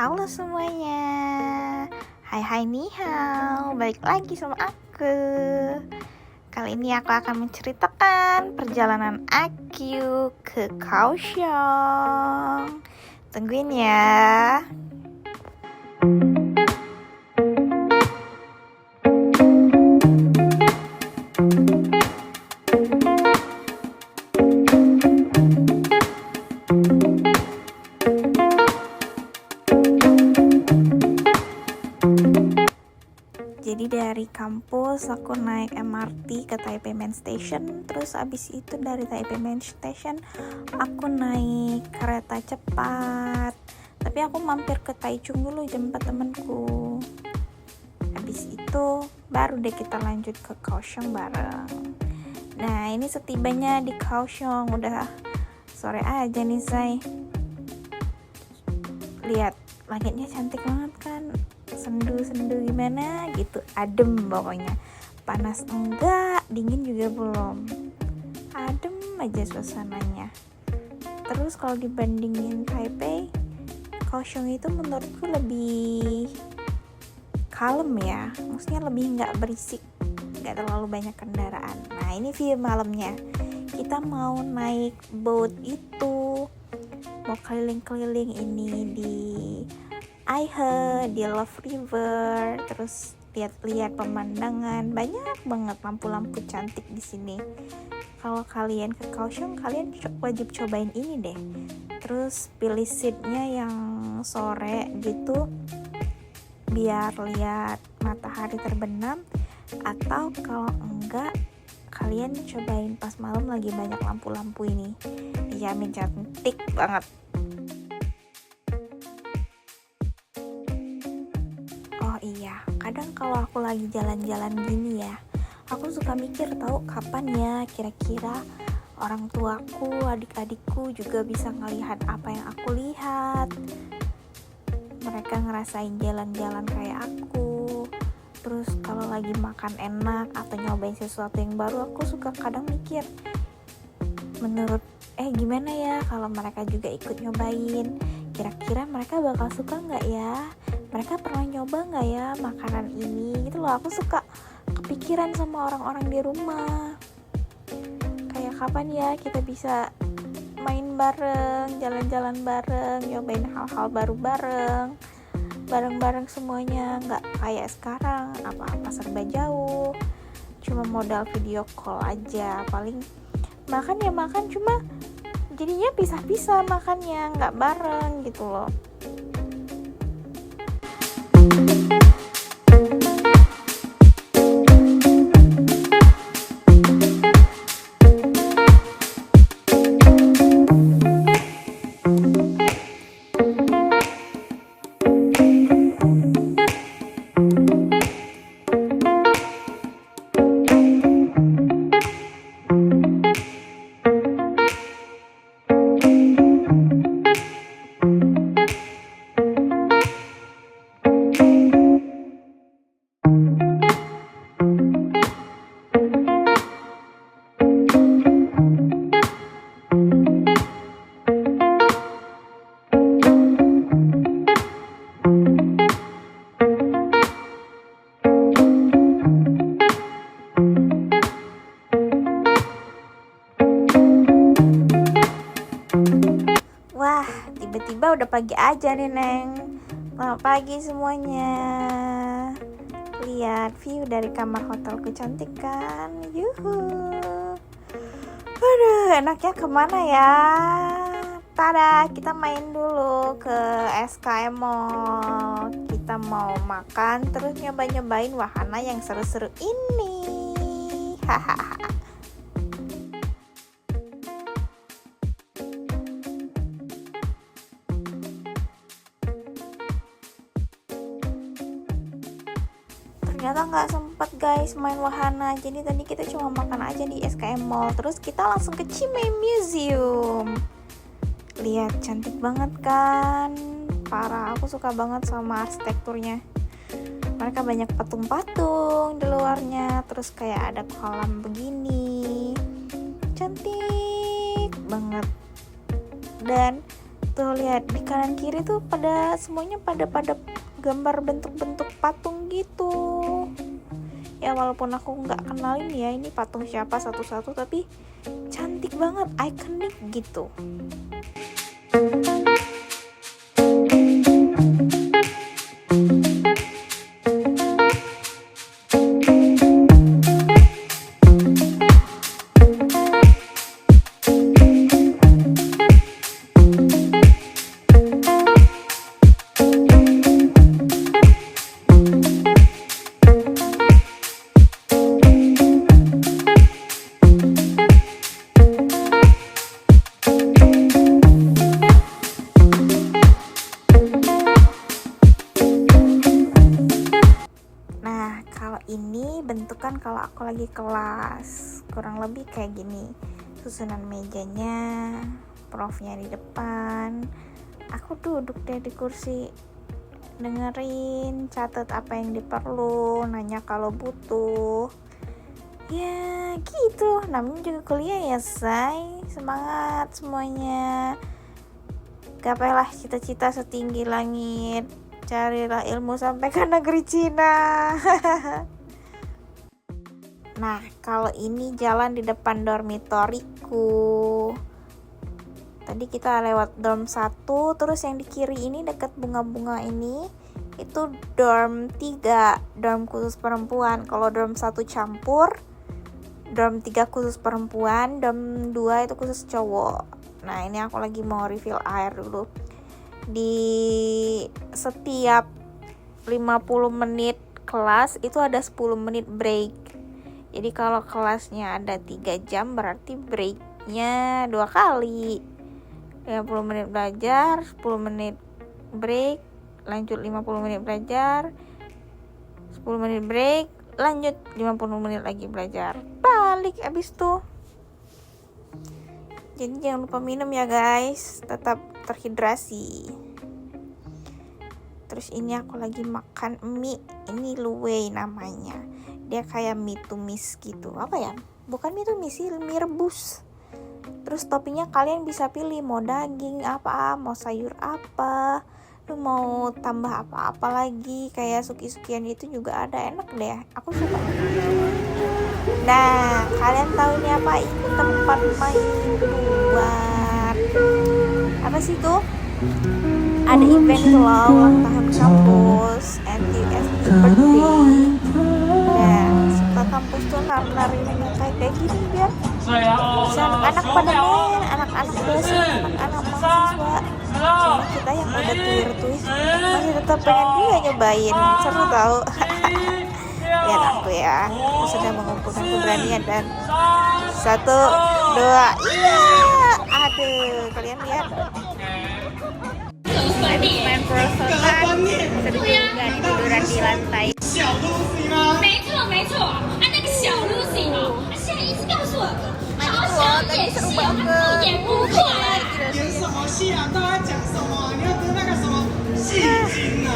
Halo semuanya. Hai ni hao. Balik lagi sama aku. Kali ini aku akan menceritakan perjalanan aku ke Kaohsiung. Tungguin ya. Jadi dari kampus aku naik MRT ke Taipei Main Station. Terus abis itu dari Taipei Main Station aku naik kereta cepat. Tapi aku mampir ke Taichung dulu jemput temanku. Habis itu baru deh kita lanjut ke Kaohsiung bareng. Nah ini setibanya di Kaohsiung udah sore aja nih say. Lihat langitnya cantik banget kan, sendu-sendu gimana gitu, adem pokoknya. Panas enggak, dingin juga belum, adem aja suasananya. Terus kalau dibandingin Taipei, Kaohsiung itu menurutku lebih kalem ya, maksudnya lebih nggak berisik, nggak terlalu banyak kendaraan. Nah ini view malamnya, kita mau naik boat itu, mau keliling-keliling ini di Aihe, di Love River, terus lihat-lihat pemandangan, banyak banget lampu-lampu cantik di sini. Kalau kalian ke Kaohsiung, kalian wajib cobain ini deh. Terus pilih seatnya yang sore gitu, biar lihat matahari terbenam. Atau kalau enggak, kalian cobain pas malam lagi banyak lampu-lampu ini, dijamin cantik banget. Oh iya, kadang kalau aku lagi jalan-jalan gini ya, aku suka mikir tahu kapan ya kira-kira orang tuaku, adik-adikku juga bisa ngelihat apa yang aku lihat. Mereka ngerasain jalan-jalan kayak aku. Terus kalau lagi makan enak atau nyobain sesuatu yang baru, aku suka kadang mikir, menurut gimana ya kalau mereka juga ikut nyobain, kira-kira mereka bakal suka nggak ya, mereka pernah nyoba nggak ya makanan ini gitu loh. Aku suka kepikiran sama orang-orang di rumah, kayak kapan ya kita bisa main bareng, jalan-jalan bareng, nyobain hal-hal baru bareng-bareng semuanya, nggak kayak sekarang apa-apa serba jauh, cuma modal video call aja. Paling makan ya makan, cuma jadinya pisah-pisah makannya, nggak bareng gitu loh. Wah, tiba-tiba udah pagi aja nih, Neng. Selamat pagi semuanya. Lihat view dari kamar hotelku, cantik kan? Yuhu. Aduh, enaknya kemana ya? Tada, kita main dulu ke SKM Mall. Kita mau makan, terus nyobain wahana yang seru-seru ini. Hahaha. Ternyata nggak sempet guys main wahana, jadi tadi kita cuma makan aja di SKM Mall. Terus kita langsung ke Chimay Museum. Lihat, cantik banget kan? Parah, aku suka banget sama arsitekturnya. Mereka banyak patung-patung di luarnya, terus kayak ada kolam begini, cantik banget. Dan tuh tuh lihat di kanan kiri tuh pada semuanya pada gambar bentuk-bentuk patung gitu. Ya walaupun aku nggak kenalin ya ini patung siapa satu-satu, tapi cantik banget, ikonik gitu. Ini bentukan kalau aku lagi kelas, kurang lebih kayak gini. Susunan mejanya, profnya di depan, aku duduk deh di kursi, dengerin, catat apa yang diperlu, nanya kalau butuh. Ya gitu, namanya juga kuliah ya say. Semangat semuanya, gapailah cita-cita setinggi langit, carilah ilmu sampai ke negeri Cina. Nah, kalau ini jalan di depan dormitoriku. Tadi kita lewat dorm 1, terus yang di kiri ini dekat bunga-bunga ini itu dorm 3, dorm khusus perempuan. Kalau dorm 1 campur, dorm 3 khusus perempuan, dorm 2 itu khusus cowok. Nah, ini aku lagi mau refill air dulu. Di setiap 50 menit kelas itu ada 10 menit break. Jadi kalau kelasnya ada 3 jam berarti breaknya 2 kali. 50 menit belajar, 10 menit break, lanjut 50 menit belajar, 10 menit break, lanjut 50 menit lagi belajar. Balik abis tuh. Jadi jangan lupa minum ya guys, tetap terhidrasi. Terus ini aku lagi makan mie, ini luwei namanya. Dia kayak mie tumis gitu. Apa ya? Bukan mie tumis sih, mie rebus. Terus toppingnya kalian bisa pilih mau daging apa, mau sayur apa, mau tambah apa-apa lagi, kayak suki-sukian itu juga ada, enak deh. Aku suka. Nah, kalian tahu ini apa? Ini tempat main buat apa sih tuh? Ada event tuh loh, ulang tahun kampus, NTS birthday. Nah, suka kampus tuh nari kayak gini biar bisa anak-anak pada main, anak-anak dosen, anak-anak mahasiswa. Cuma kita yang udah tuir-tuir masih tetap pengen juga nyobain, seru tau. Lihat aku ya, aku sudah mengumpulkan keberanian dan 1, 2, iya, aduh, kalian lihat. Main perosotan, seru juga di tiduran di lantai. 没错没错，那个小 Lucy 哦，现在一直告诉我，好想演戏，她演不过来。演什么戏啊？到底在讲什么？你要得那个什么戏精啊？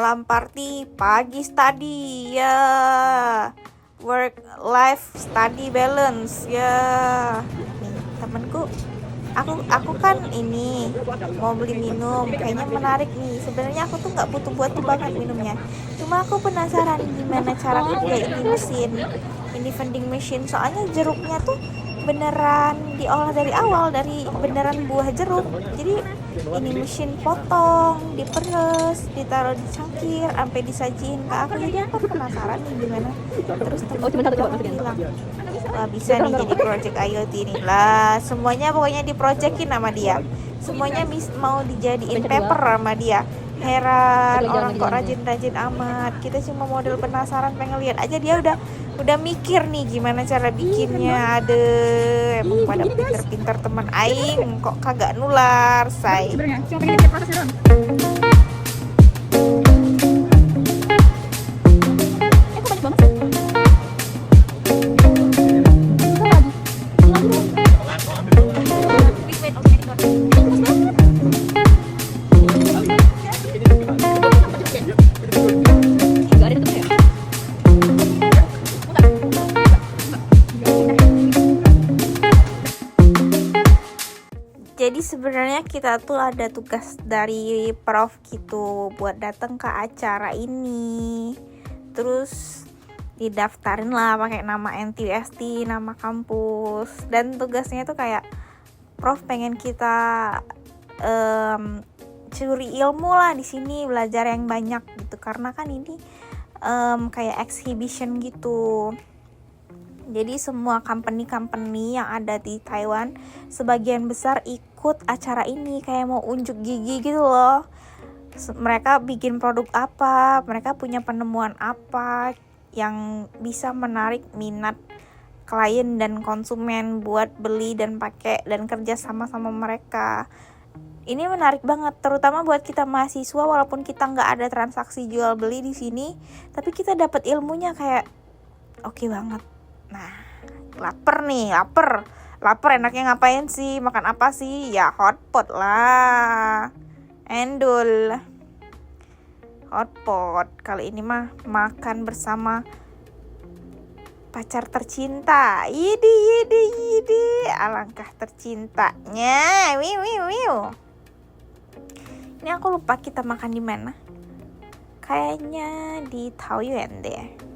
malam party, pagi study ya, work life study balance ya. Nih temenku, aku kan ini mau beli minum, kayaknya menarik nih. Sebenarnya aku tuh nggak butuh banget minumnya, cuma aku penasaran gimana cara kerja ini vending machine. Soalnya jeruknya tuh beneran diolah dari awal, dari beneran buah jeruk. Jadi ini mesin potong, diperes, ditaruh di cangkir, sampai disajiin ke aku. Jadi aku penasaran nih gimana. Terus temen-temen bilang, wah bisa nih jadi project IoT nih lah. Semuanya pokoknya diprojectin sama dia. Semuanya mau dijadiin paper sama dia. Heran, orang kok rajin-rajin amat. Kita cuma model penasaran, pengen lihat aja. Dia udah mikir nih gimana cara bikinnya. Emang pada pinter-pinter teman aing, kok kagak nular, say. Sebenarnya cuma pengen lihat prosesnya doang. Kok banyak banget sih? Jadi sebenarnya kita tuh ada tugas dari prof gitu buat datang ke acara ini. Terus didaftarin lah pakai nama NTUST, nama kampus. Dan tugasnya tuh kayak prof pengen kita curi ilmu lah di sini, belajar yang banyak gitu. Karena kan ini kayak exhibition gitu. Jadi semua company yang ada di Taiwan sebagian besar ikut acara ini, kayak mau unjuk gigi gitu loh. Mereka bikin produk apa, mereka punya penemuan apa yang bisa menarik minat klien dan konsumen buat beli dan pakai dan kerja sama mereka. Ini menarik banget, terutama buat kita mahasiswa. Walaupun kita nggak ada transaksi jual beli di sini, tapi kita dapat ilmunya kayak oke banget. Nah, lapar enaknya ngapain sih, makan apa sih? Ya hotpot lah, endul hotpot. Kali ini mah makan bersama pacar tercinta. Idi, alangkah tercintanya. Wiu. Ini aku lupa kita makan di mana. Kayaknya di Taoyuan deh.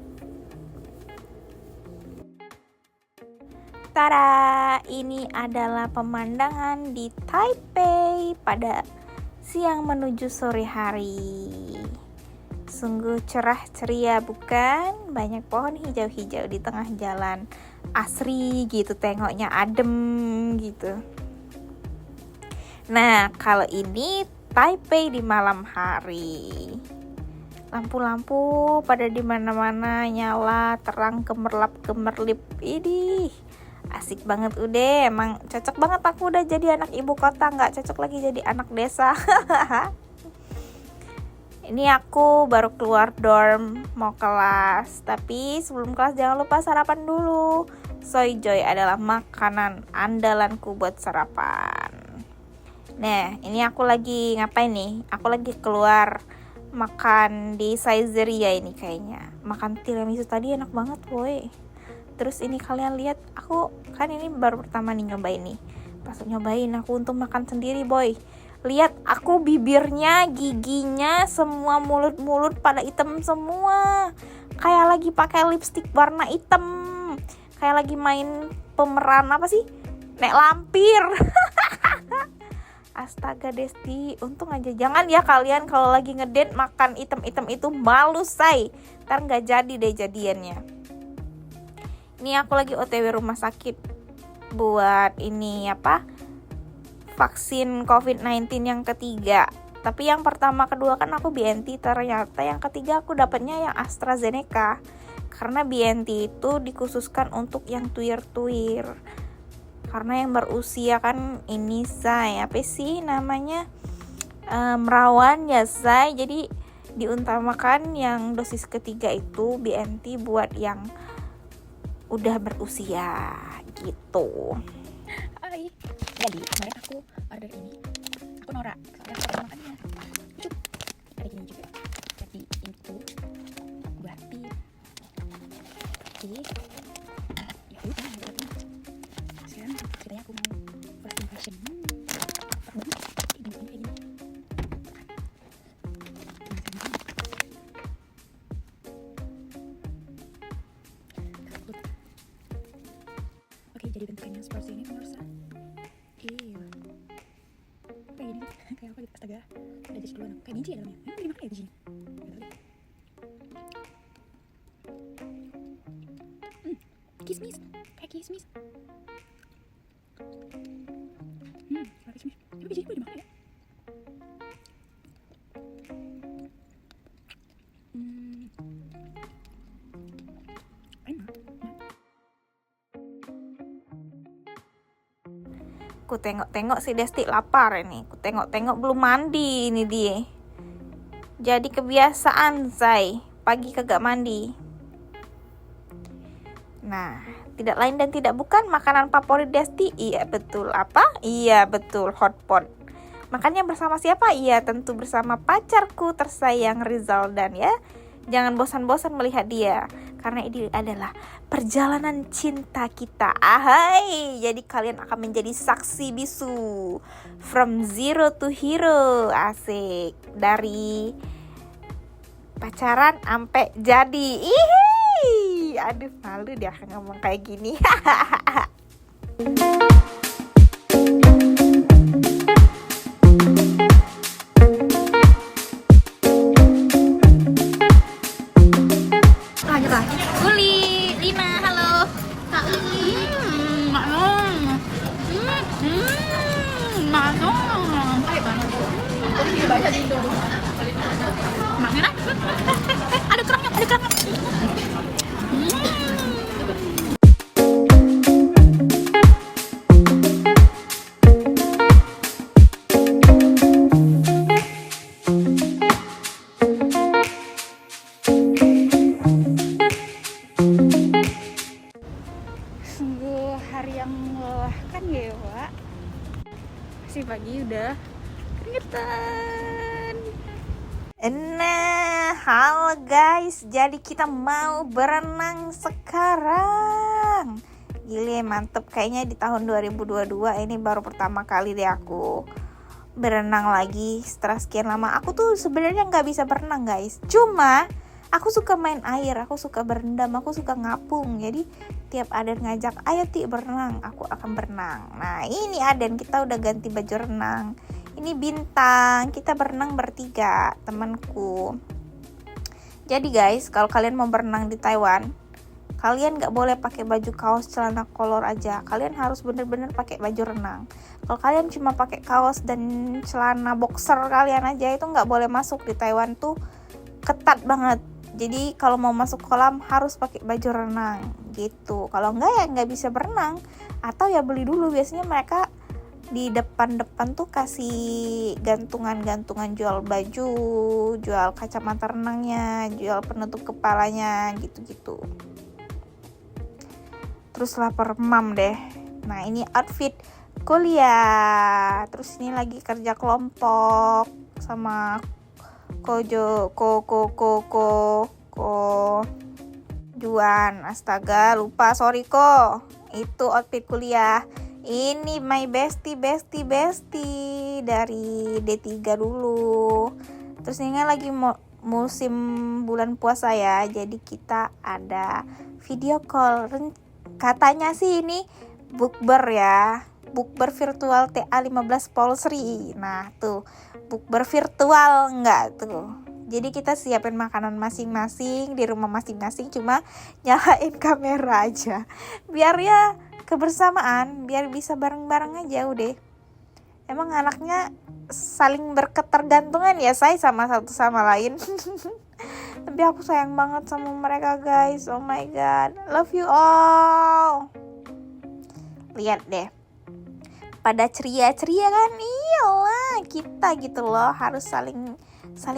Tada, ini adalah pemandangan di Taipei pada siang menuju sore hari. Sungguh cerah ceria bukan? Banyak pohon hijau-hijau di tengah jalan. Asri gitu, tengoknya adem gitu. Nah, kalau ini Taipei di malam hari. Lampu-lampu pada di mana-mana nyala, terang gemerlap-gemerlip. Idih. Asik banget udah, emang cocok banget aku udah jadi anak ibu kota, nggak cocok lagi jadi anak desa. Ini aku baru keluar dorm mau kelas, tapi sebelum kelas jangan lupa sarapan dulu. Soy Joy adalah makanan andalanku buat sarapan. Nah, ini aku lagi ngapain nih? Aku lagi keluar makan di Saizeriya ini kayaknya. Makan tiramisu tadi enak banget, boy. Terus ini kalian lihat, aku kan ini baru pertama nih nyobain nih. Pas nyobain aku untuk makan sendiri, boy. Lihat aku bibirnya, giginya, semua mulut pada hitam semua. Kayak lagi pakai lipstik warna hitam. Kayak lagi main pemeran apa sih? Nek lampir. Astaga Desti, untung aja jangan ya kalian kalau lagi ngedate makan item-item itu, malu say. Ntar gak jadi deh jadiannya. Ini aku lagi OTW rumah sakit buat ini vaksin COVID-19 yang ketiga. Tapi yang pertama kedua kan aku BNT, ternyata yang ketiga aku dapatnya yang AstraZeneca. Karena BNT itu dikhususkan untuk yang tuir-tuir. Karena yang berusia kan ini say, apa sih namanya, merawan ya say. Jadi diutamakan yang dosis ketiga itu BNT buat yang udah berusia gitu. Hai. Jadi kemarin aku order ini. Aku norak. Soalnya aku makannya. Ada gini juga. Jadi Tapi ya udah gitu. Sekarang ceritanya aku mau first impression. Mantap banget. Ini kayak gini. Takut. Oke, jadi bentukannya seperti ini pemirsa. Iya. Kayak gini, kayak apa gitu, astaga. Ada jus duluan, kayak biji ya dalamnya. Gimana ya bijinya? Kismis, kayak kismis. Kayak kismis. Tapi bijinya gue dimakan ya. Enak. Ku tengok-tengok si Desti lapar ini. Ku tengok-tengok belum mandi ini dia. Jadi kebiasaan Zai, pagi kagak mandi. Nah, tidak lain dan tidak bukan makanan favorit Desti. Iya betul, apa? Iya betul, hotpot. Makannya bersama siapa? Iya tentu bersama pacarku tersayang Rizal, dan ya jangan bosan-bosan melihat dia, karena ini adalah perjalanan cinta kita. Ahai, jadi kalian akan menjadi saksi bisu from zero to hero. Asik, dari pacaran sampai jadi. Ih, aduh malu dia ngomong kayak gini. Uli, Lina, halo. Manon. Manon. Ayo Manon. Ini baca di Indo. Manon. Ada kerangnya, ada kerangnya. Sungguh hari yang melelahkan ya Wak. Masih pagi udah keringetan. Nah, halo guys, jadi kita mau berenang sekarang. Gile, mantep, kayaknya di tahun 2022 ini baru pertama kali deh aku berenang lagi setelah sekian lama. Aku tuh sebenarnya nggak bisa berenang guys, cuma aku suka main air, aku suka berendam, aku suka ngapung. Jadi tiap Aden ngajak, ayo Ti berenang, aku akan berenang. Nah ini Aden, kita udah ganti baju renang. Ini Bintang, kita berenang bertiga, temanku. Jadi guys, kalau kalian mau berenang di Taiwan, kalian gak boleh pakai baju kaos celana kolor aja. Kalian harus bener-bener pakai baju renang. Kalau kalian cuma pakai kaos dan celana boxer kalian aja, itu gak boleh masuk di Taiwan tuh, ketat banget. Jadi kalau mau masuk kolam harus pakai baju renang gitu. Kalau enggak ya nggak bisa berenang, atau ya beli dulu. Biasanya mereka di depan-depan tuh kasih gantungan-gantungan jual baju, jual kacamata renangnya, jual penutup kepalanya gitu-gitu. Terus lapar mam deh. Nah ini outfit kuliah. Terus ini lagi kerja kelompok sama Juan. Astaga, lupa, sorry kok. Itu outfit kuliah. Ini my bestie dari D3 dulu. Terus ini lagi musim bulan puasa ya, jadi kita ada video call. Katanya sih ini bukber ya, bukber virtual TA15 Polsri. Nah tuh, bukber virtual enggak tuh. Jadi kita siapin makanan masing-masing di rumah masing-masing, cuma nyalain kamera aja. Biar ya kebersamaan, biar bisa bareng-bareng aja udah. Emang anaknya saling berketergantungan ya, saya sama satu sama lain. Tapi aku sayang banget sama mereka guys. Oh my god, love you all. Lihat deh, pada ceria-ceria kan. Iyalah, kita gitu loh, harus saling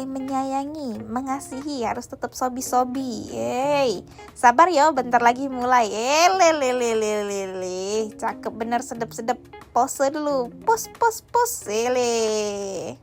menyayangi, mengasihi, harus tetap sobi-sobi. Hey, sabar yo, bentar lagi mulai. Lele, cakep bener, sedep-sedep. Pose dulu, pos, lele.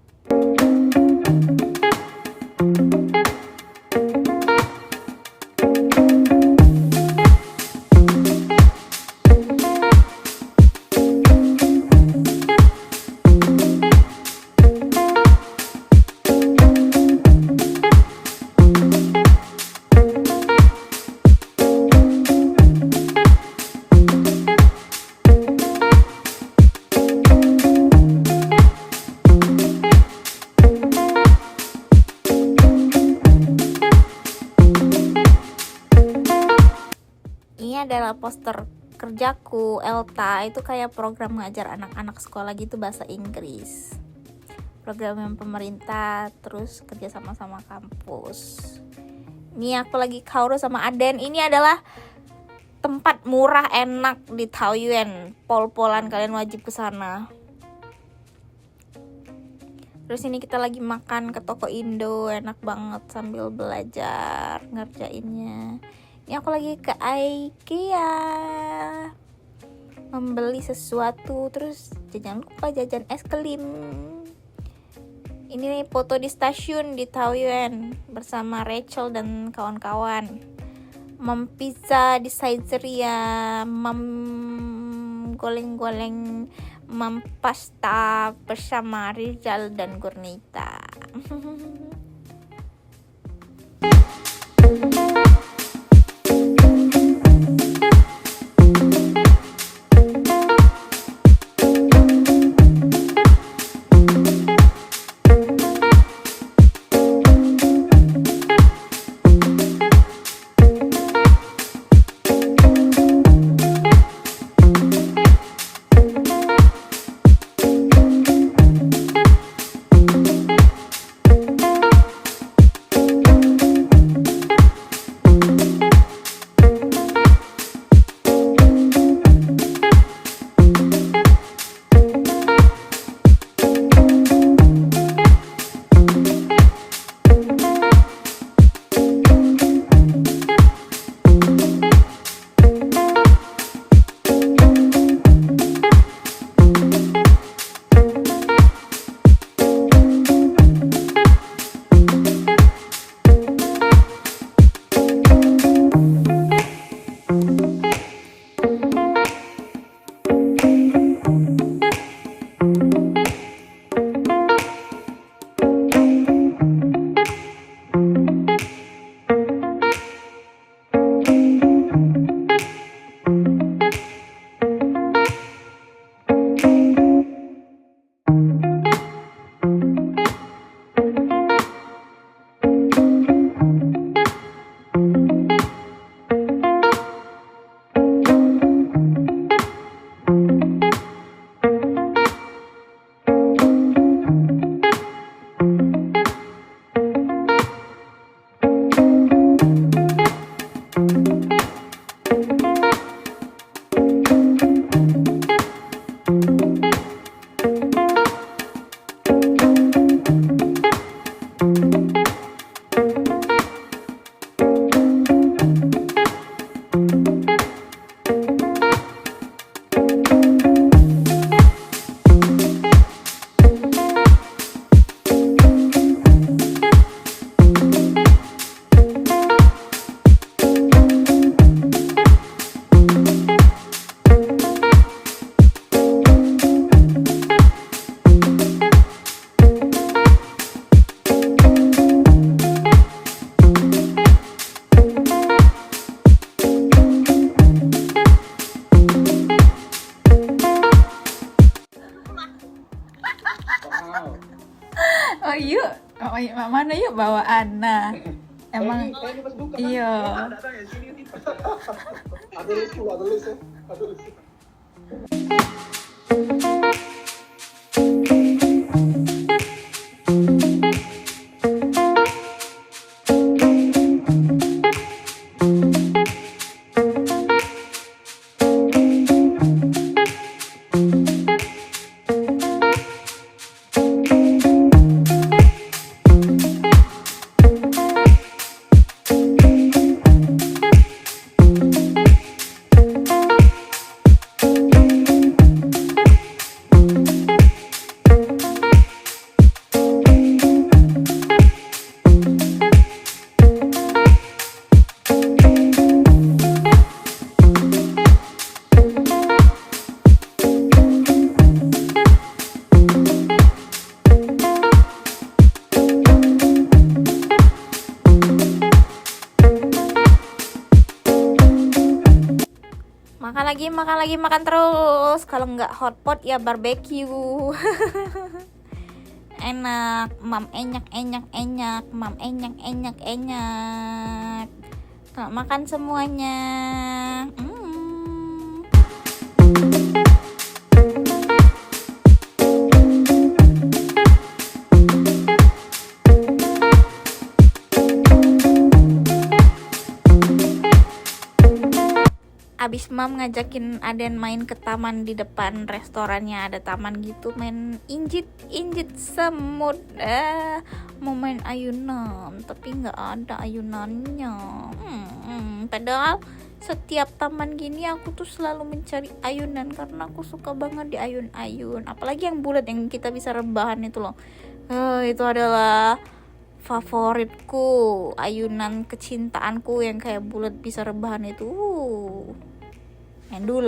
Ini adalah poster kerjaku, ELTA. Itu kayak program ngajar anak-anak sekolah gitu bahasa Inggris. Program yang pemerintah, terus kerja sama-sama kampus. Ini aku lagi kauro sama Aden. Ini adalah tempat murah enak di Taoyuan. Pol-polan, kalian wajib ke sana. Terus ini kita lagi makan ke toko Indo, enak banget sambil belajar ngerjainnya. Ini aku lagi ke IKEA membeli sesuatu, terus jangan lupa jajan es krim. Ini nih foto di stasiun di Taoyuan bersama Rachel dan kawan-kawan. Pizza di Saizeriya, goleng-goleng, pasta bersama Rizal dan Gurnita. Oh yuk, mana yuk bawa Ana. Emang iya. Ada lucu. Makan terus. Kalau nggak hotpot ya barbecue. Enak, mam enyak. Makan semuanya. Abis mam ngajakin Aden main ke taman di depan restorannya, ada taman gitu, main injit semut. Mau main ayunan tapi nggak ada ayunannya. Padahal setiap taman gini aku tuh selalu mencari ayunan karena aku suka banget di ayun-ayun, apalagi yang bulat yang kita bisa rebahan itu loh. Itu adalah favoritku, ayunan kecintaanku yang kayak bulat bisa rebahan itu. Endul.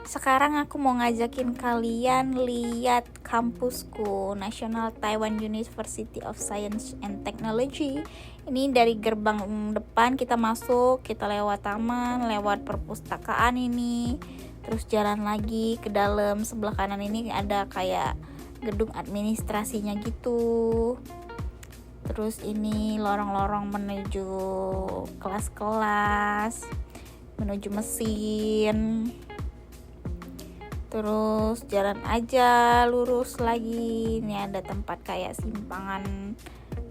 Sekarang aku mau ngajakin kalian lihat kampusku, National Taiwan University of Science and Technology. Ini dari gerbang depan kita masuk, kita lewat taman, lewat perpustakaan ini, terus jalan lagi ke dalam. Sebelah kanan ini ada kayak gedung administrasinya gitu. Terus ini lorong-lorong menuju kelas-kelas, menuju mesin. Terus jalan aja lurus lagi. Ini ada tempat kayak simpangan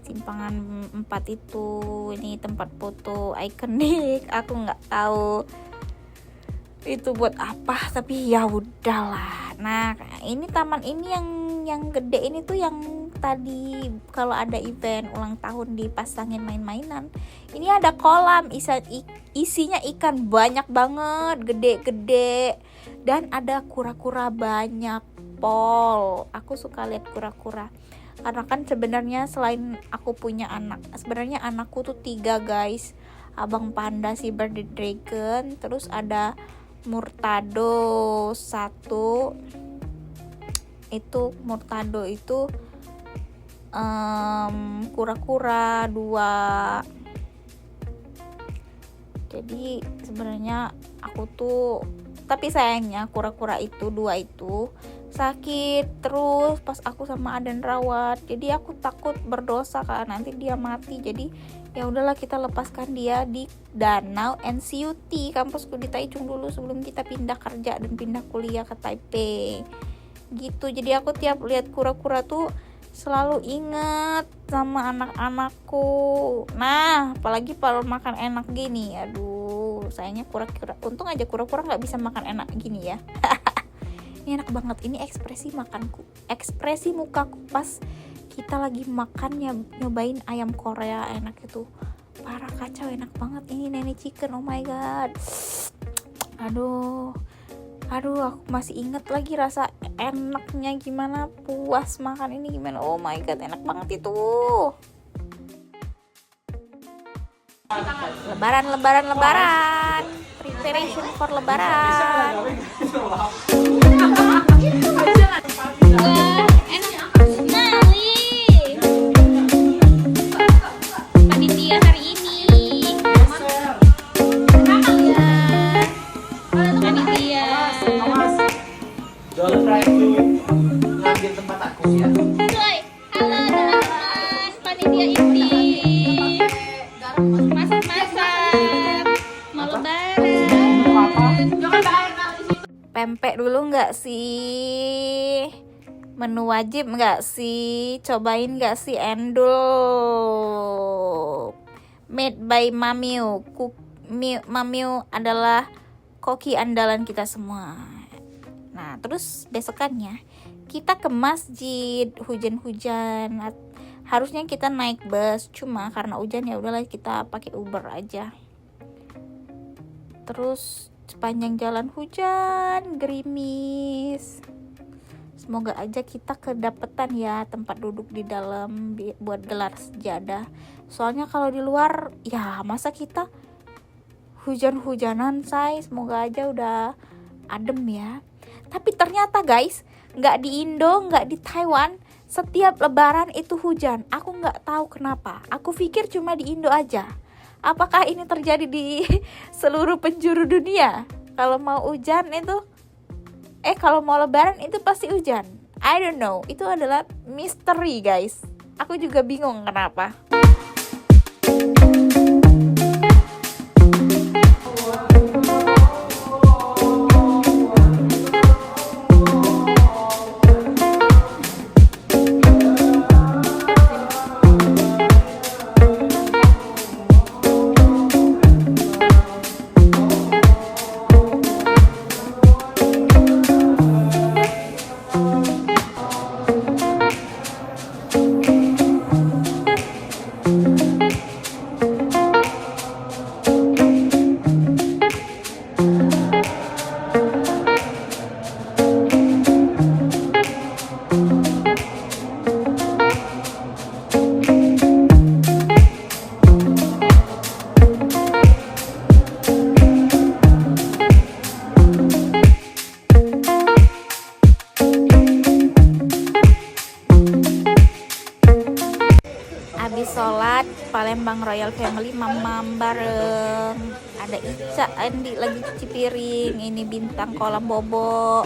4 itu. Ini tempat foto ikonik. Aku nggak tahu itu buat apa, tapi ya udahlah. Nah, ini taman ini yang gede ini tuh yang tadi kalau ada event ulang tahun dipasangin main-mainan. Ini ada kolam isinya ikan banyak banget, gede-gede. Dan ada kura-kura banyak, Pol. Aku suka lihat kura-kura. Karena kan sebenarnya selain aku punya anak, sebenarnya anakku tuh 3 guys. Abang panda si Bearded Dragon, terus ada Murtado 1. Itu Murtado itu kura-kura 2. Jadi sebenarnya aku tuh, tapi sayangnya kura-kura itu 2 itu sakit terus pas aku sama Aden rawat. Jadi aku takut berdosa kan nanti dia mati. Jadi ya udahlah, kita lepaskan dia di Danau NCUT, kampusku di Taichung dulu sebelum kita pindah kerja dan pindah kuliah ke Taipei. Gitu. Jadi aku tiap lihat kura-kura tuh selalu inget sama anak-anakku. Nah, apalagi kalau makan enak gini, aduh, sayangnya kura-kura. Untung aja kura-kura nggak bisa makan enak gini ya. Ini enak banget. Ini ekspresi makanku, ekspresi mukaku pas kita lagi makan nyobain ayam Korea enak itu. Parah, kacau, enak banget. Ini Nene Chicken, oh my god. Aduh, aku masih inget lagi rasa enaknya gimana, puas makan ini gimana. Oh my god, enak banget itu. Lebaran. Preparation for lebaran. Wah, enak sekali. Panitia hari ini. Panitia. Don't try to ngambil tempat aku ya. Hai, halo teman-teman, panitia inti. Masak-masak. Mau lebaran. Pempek dulu nggak sih? Menu wajib nggak sih? Cobain nggak sih endul? Made by Mamiu. Mamiu adalah koki andalan kita semua. Nah, terus besokannya kita ke masjid, hujan-hujan. Harusnya kita naik bus, cuma karena hujan ya udahlah kita pakai Uber aja. Terus sepanjang jalan hujan, gerimis. Semoga aja kita kedapetan ya tempat duduk di dalam buat gelar sejadah. Soalnya kalau di luar, ya masa kita hujan-hujanan, say. Semoga aja udah adem ya. Tapi ternyata guys, nggak di Indo, nggak di Taiwan, Setiap lebaran itu hujan. Aku nggak tahu kenapa. Aku pikir cuma di Indo aja. Apakah ini terjadi di seluruh penjuru dunia? Kalau mau hujan itu kalau mau lebaran itu pasti hujan. I don't know. Itu adalah misteri, guys. Aku juga bingung kenapa. Habis sholat Palembang Royal Family mamam bareng. Ada Ica, Andi lagi cuci piring. Ini Bintang kolam bobo,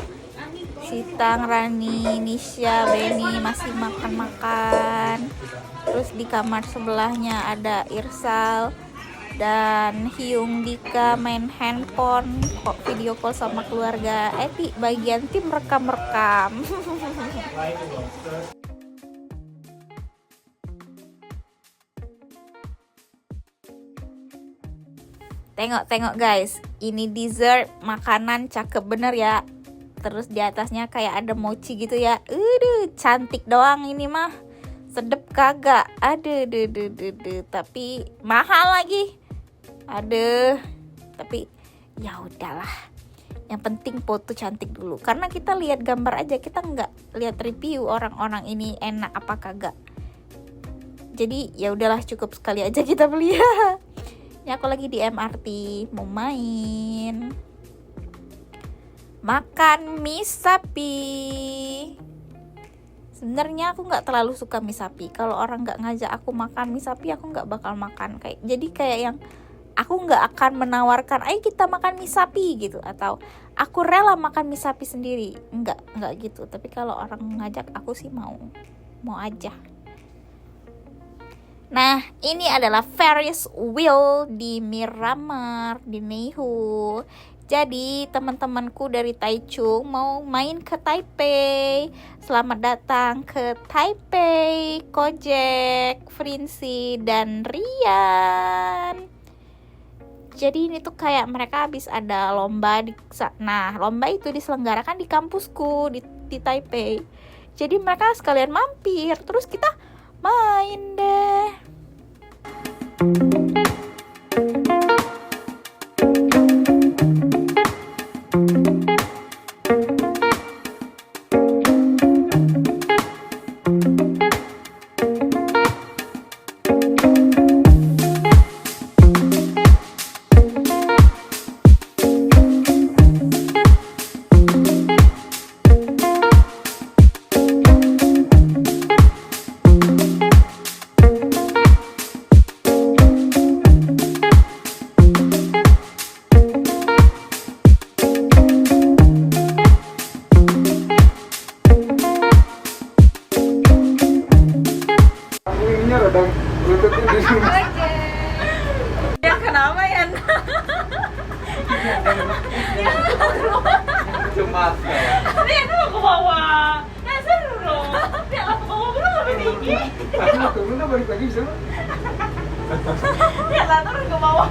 Sitang, Rani, Nisha, Benny masih makan-makan. Terus di kamar sebelahnya ada Irsal dan Hyung Dika main handphone, kok video call sama keluarga. Di bagian tim rekam-rekam. Tengok guys, ini dessert makanan cakep bener ya. Terus di atasnya kayak ada mochi gitu ya. Cantik doang ini mah. Sedep kagak. Aduh. Tapi mahal lagi. Aduh. Tapi ya udahlah. Yang penting foto cantik dulu. Karena kita lihat gambar aja, kita nggak lihat review orang-orang ini enak apa kagak. Jadi ya udahlah, cukup sekali aja kita beli ya. Ini aku lagi di MRT mau main, makan mie sapi. Sebenarnya aku nggak terlalu suka mie sapi. Kalau orang nggak ngajak aku makan mie sapi, aku nggak bakal makan. Jadi kayak yang aku nggak akan menawarkan, ayo kita makan mie sapi gitu, atau aku rela makan mie sapi sendiri. Nggak gitu. Tapi kalau orang ngajak aku sih mau aja. Nah, ini adalah Ferris wheel di Miramar, di Neihu. Jadi, teman-temanku dari Taichung mau main ke Taipei. Selamat datang ke Taipei, Kojek, Frinsi, dan Rian. Jadi, ini tuh kayak mereka habis ada lomba. Nah, lomba itu diselenggarakan di kampusku, di Taipei. Jadi, mereka sekalian mampir. Terus kita main deh. Ya kenapa ya? Cuma Ini aku mau ke bawah. Nah seru dong. Ya aku ke bawah belum lebih tinggi. Turunnya balik lagi bisa. Ya lah turun ke bawah.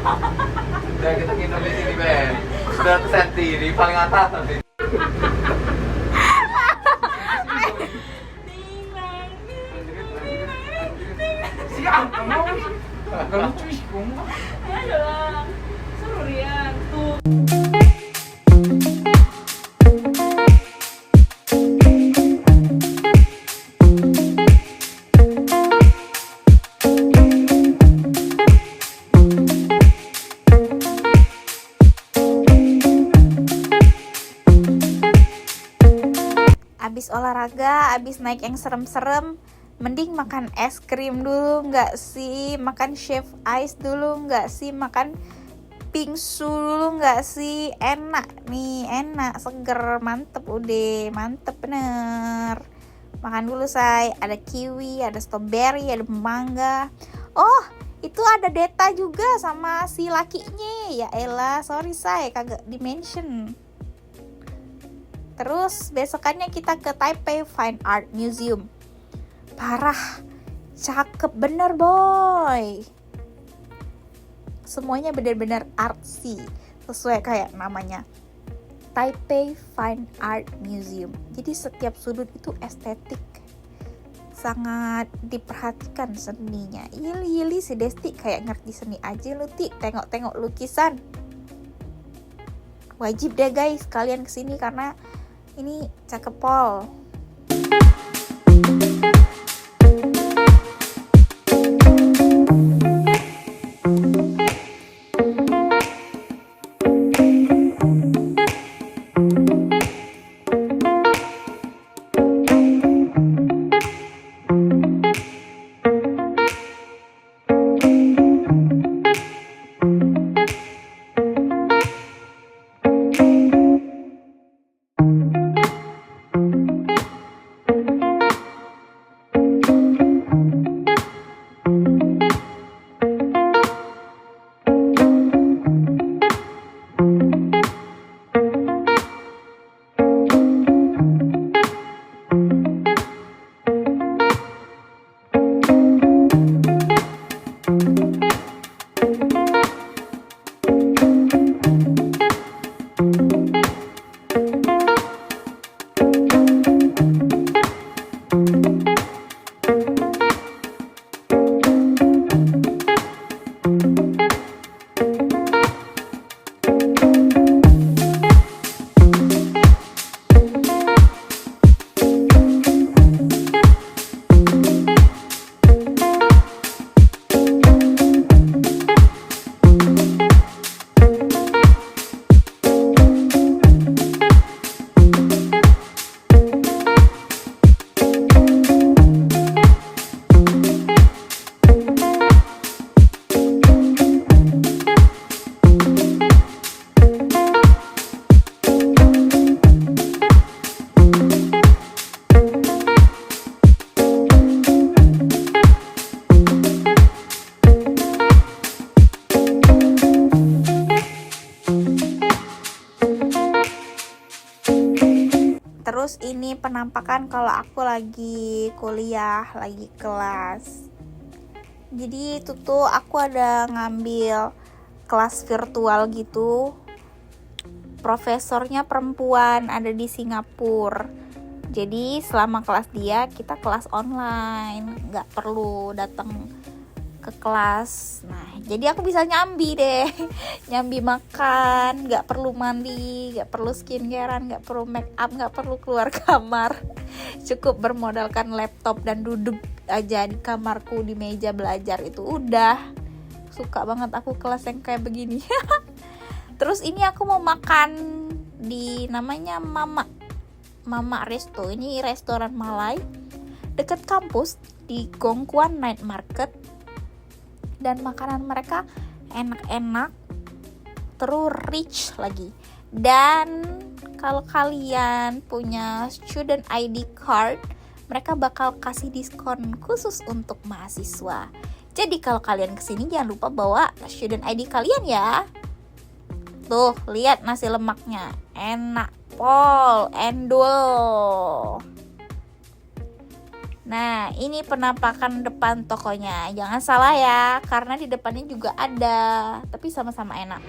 Udah kita nginep di sini Ben. 100 cm di paling atas nanti. Siap, kamu. Gak lucu sih, kamu. Ayo lah. Seru Rian. Tuh. Abis olahraga astaga, abis naik yang serem-serem, mending makan es krim dulu nggak sih? Makan chef ice dulu nggak sih? Makan bingsu dulu nggak sih? Enak nih, enak, seger, mantep udah, mantep bener. Makan dulu say, ada kiwi, ada strawberry, ada mangga. Oh, itu ada Deta juga sama si lakinya. Ya elah, sorry say, kagak dimention. Terus besokannya kita ke Taipei Fine Art Museum. Parah, cakep bener boy. Semuanya bener-bener artsy, sesuai kayak namanya, Taipei Fine Art Museum. Jadi setiap sudut itu estetik, sangat diperhatikan seninya. Ili si Desti kayak ngerti seni aja lu Ti, tengok-tengok lukisan. Wajib deh guys kalian kesini karena ini cakep pol. Terus ini penampakan kalau aku lagi kuliah, lagi kelas. Jadi itu tuh aku ada ngambil kelas virtual gitu. Profesornya perempuan, ada di Singapura. Jadi selama kelas dia, kita kelas online, nggak perlu datang ke kelas. Nah, jadi aku bisa nyambi deh, nyambi makan, nggak perlu mandi, nggak perlu skincarean, nggak perlu make up, nggak perlu keluar kamar. Cukup bermodalkan laptop dan duduk aja di kamarku di meja belajar itu udah. Suka banget aku kelas yang kayak begini. Terus ini aku mau makan di namanya Mama Resto. Ini restoran Malai dekat kampus di Gongguan Night Market. Dan makanan mereka enak-enak, terus rich lagi. Dan kalau kalian punya student ID card, mereka bakal kasih diskon khusus untuk mahasiswa. Jadi kalau kalian kesini jangan lupa bawa student ID kalian ya. Tuh, lihat nasi lemaknya, enak pol, endul. Nah, ini penampakan depan tokonya. Jangan salah ya, karena di depannya juga ada, tapi sama-sama enak.